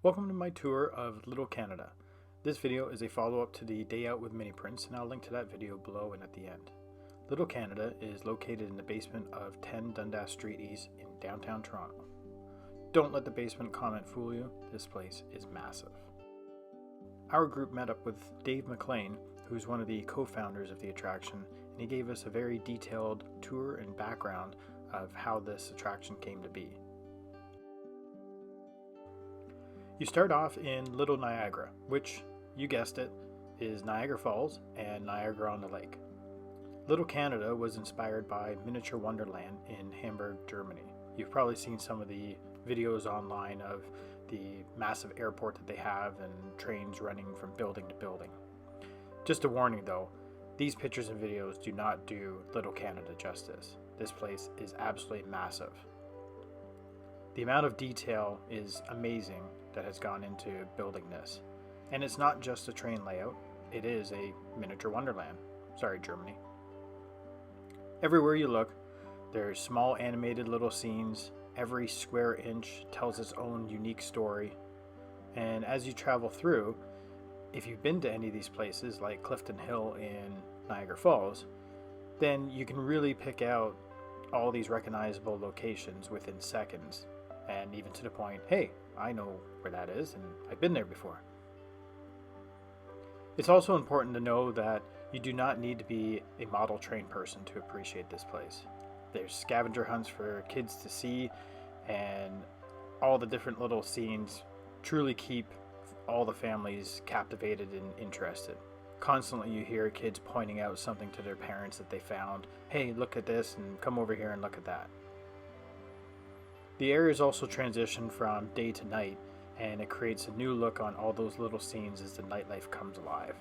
Welcome to my tour of Little Canada. This video is a follow-up to the Day Out with Mini Prince, and I'll link to that video below and at the end. Little Canada is located in the basement of 10 Dundas Street East in downtown Toronto. Don't let the basement comment fool you, this place is massive. Our group met up with Dave McLean, who's one of the co-founders of the attraction, and he gave us a very detailed tour and background of how this attraction came to be. You start off in Little Niagara, which, you guessed it, is Niagara Falls and Niagara-on-the-Lake. Little Canada was inspired by Miniature Wonderland in Hamburg, Germany. You've probably seen some of the videos online of the massive airport that they have and trains running from building to building. Just a warning though, these pictures and videos do not do Little Canada justice. This place is absolutely massive. The amount of detail is amazing that has gone into building this. And it's not just a train layout, it is a miniature wonderland. Sorry, Germany. Everywhere you look, there's small animated little scenes. Every square inch tells its own unique story. And as you travel through, if you've been to any of these places like Clifton Hill in Niagara Falls, then you can really pick out all these recognizable locations within seconds. And even to the point, hey, I know where that is and I've been there before. It's also important to know that you do not need to be a model train person to appreciate this place. There's scavenger hunts for kids to see, and all the different little scenes truly keep all the families captivated and interested. Constantly you hear kids pointing out something to their parents that they found. Hey, look at this, and come over here and look at that. The areas also transition from day to night, and it creates a new look on all those little scenes as the nightlife comes alive.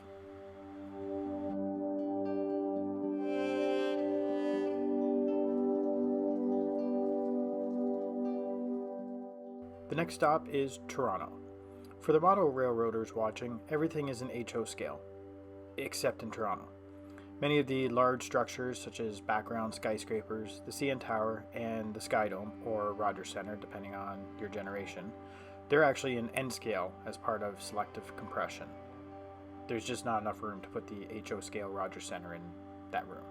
The next stop is Toronto. For the model railroaders watching, everything is in HO scale, except in Toronto. Many of the large structures, such as background skyscrapers, the CN Tower, and the Sky Dome, or Rogers Centre, depending on your generation, they're actually in N scale as part of selective compression. There's just not enough room to put the HO scale Rogers Centre in that room.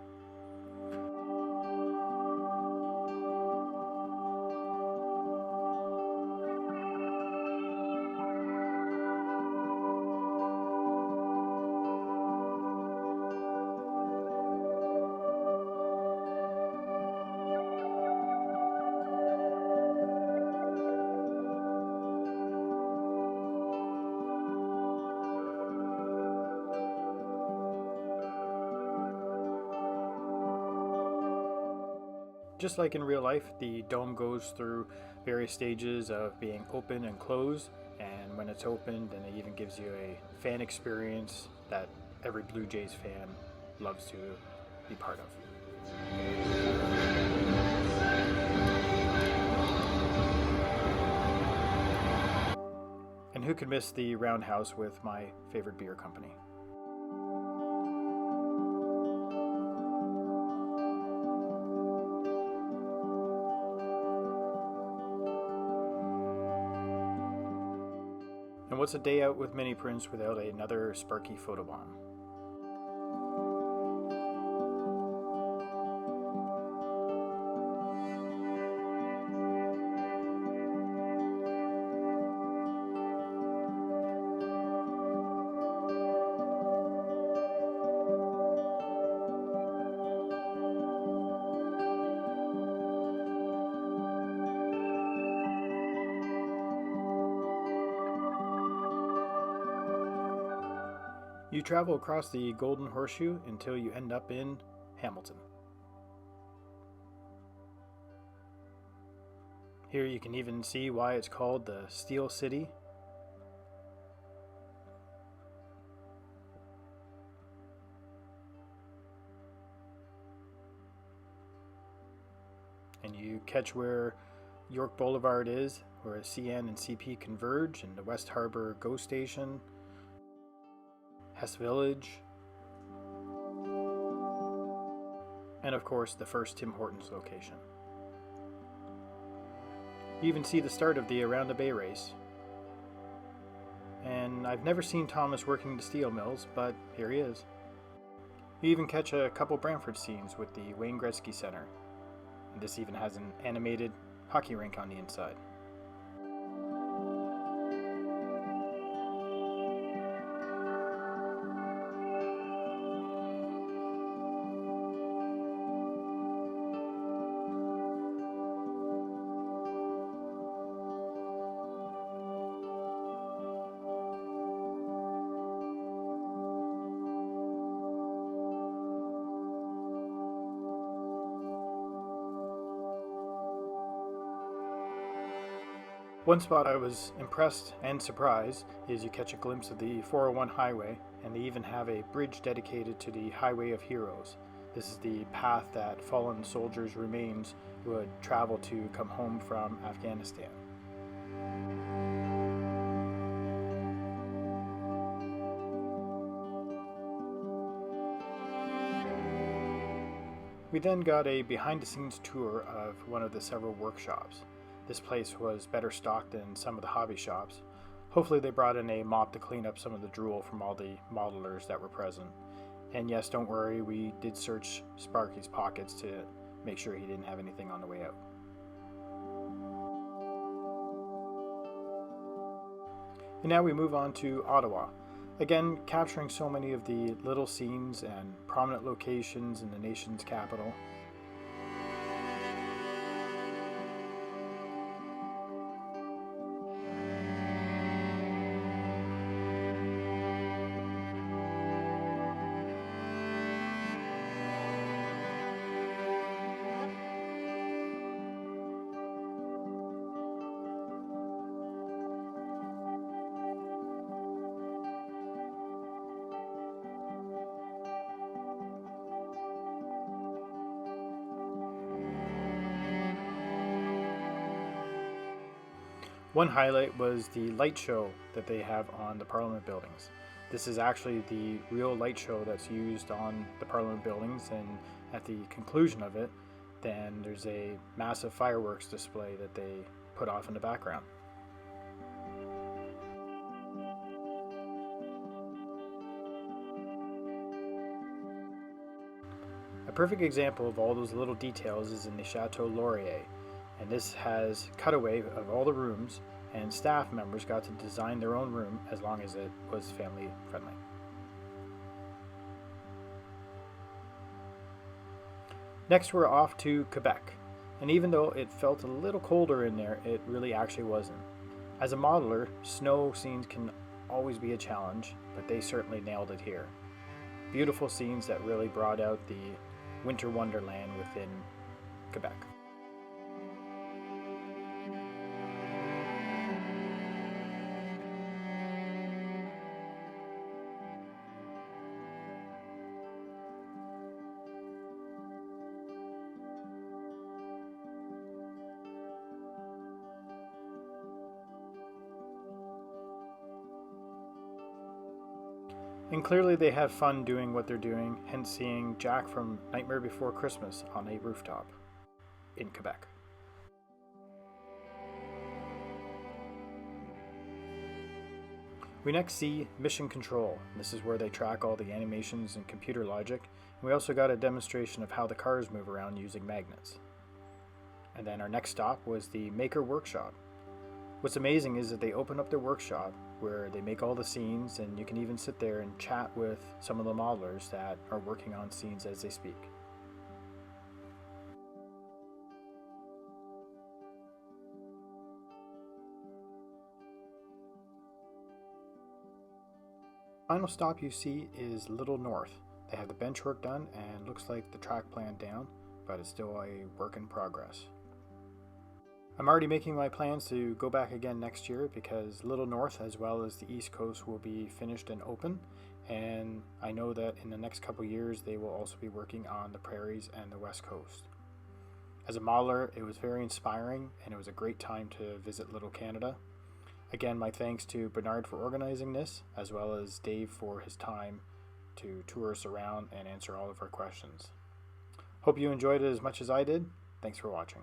Just like in real life, the dome goes through various stages of being open and closed, and when it's opened, then it even gives you a fan experience that every Blue Jays fan loves to be part of. And who could miss the Roundhouse with my favorite beer company? And what's a day out with Mini Prince without another Sparky photobomb? You travel across the Golden Horseshoe until you end up in Hamilton. Here you can even see why it's called the Steel City. And you catch where York Boulevard is, where CN and CP converge, and the West Harbour GO station, Hess Village, and of course the first Tim Hortons location. You even see the start of the Around the Bay race. and I've never seen Thomas working the steel mills, but here he is. You even catch a couple Brantford scenes with the Wayne Gretzky Center, and this even has an animated hockey rink on the inside. One spot I was impressed and surprised is you catch a glimpse of the 401 highway, and they even have a bridge dedicated to the Highway of Heroes. This is the path that fallen soldiers' remains would travel to come home from Afghanistan. We then got a behind-the-scenes tour of one of the several workshops. This place was better stocked than some of the hobby shops. Hopefully they brought in a mop to clean up some of the drool from all the modelers that were present. And yes, don't worry, we did search Sparky's pockets to make sure he didn't have anything on the way out. And now we move on to Ottawa. Again, capturing so many of the little scenes and prominent locations in the nation's capital. One highlight was the light show that they have on the Parliament buildings. This is actually the real light show that's used on the Parliament buildings, and at the conclusion of it, then there's a massive fireworks display that they put off in the background. A perfect example of all those little details is in the Chateau Laurier, and this has cutaway of all the rooms, and staff members got to design their own room as long as it was family friendly. Next we're off to Quebec, and even though it felt a little colder in there, it really actually wasn't. As a modeler, snow scenes can always be a challenge, but they certainly nailed it here. Beautiful scenes that really brought out the winter wonderland within Quebec. And clearly they have fun doing what they're doing, hence seeing Jack from Nightmare Before Christmas on a rooftop in Quebec. We next see Mission Control. This is where they track all the animations and computer logic. And we also got a demonstration of how the cars move around using magnets. And then our next stop was the Maker Workshop. What's amazing is that they open up their workshop where they make all the scenes, and you can even sit there and chat with some of the modelers that are working on scenes as they speak. Final stop you see is Little North. They have the bench work done and looks like the track plan down, but it's still a work in progress. I'm already making my plans to go back again next year because Little North as well as the East Coast will be finished and open, and I know that in the next couple years they will also be working on the prairies and the West Coast. As a modeler, it was very inspiring and it was a great time to visit Little Canada. Again, my thanks to Bernard for organizing this, as well as Dave for his time to tour us around and answer all of our questions. Hope you enjoyed it as much as I did. Thanks for watching.